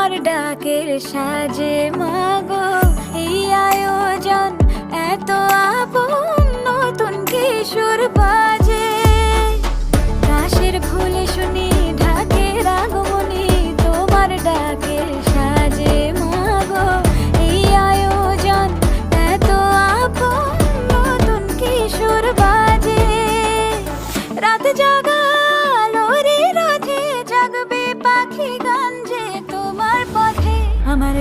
তোমার ডাকের সাজে মাগো এই আয়োজন এত আপন, নতুন কিশোর বাজে কাশের ফুলে শুনি ঢাকের আগমনী, তোমার ডাকের সাজে মাগো এই আয়োজন এত আপন, নতুন কিশোর বাজে রাত জাগা আলোরে রথে জাগবে পাখি গান যে তোমার পথে। আমার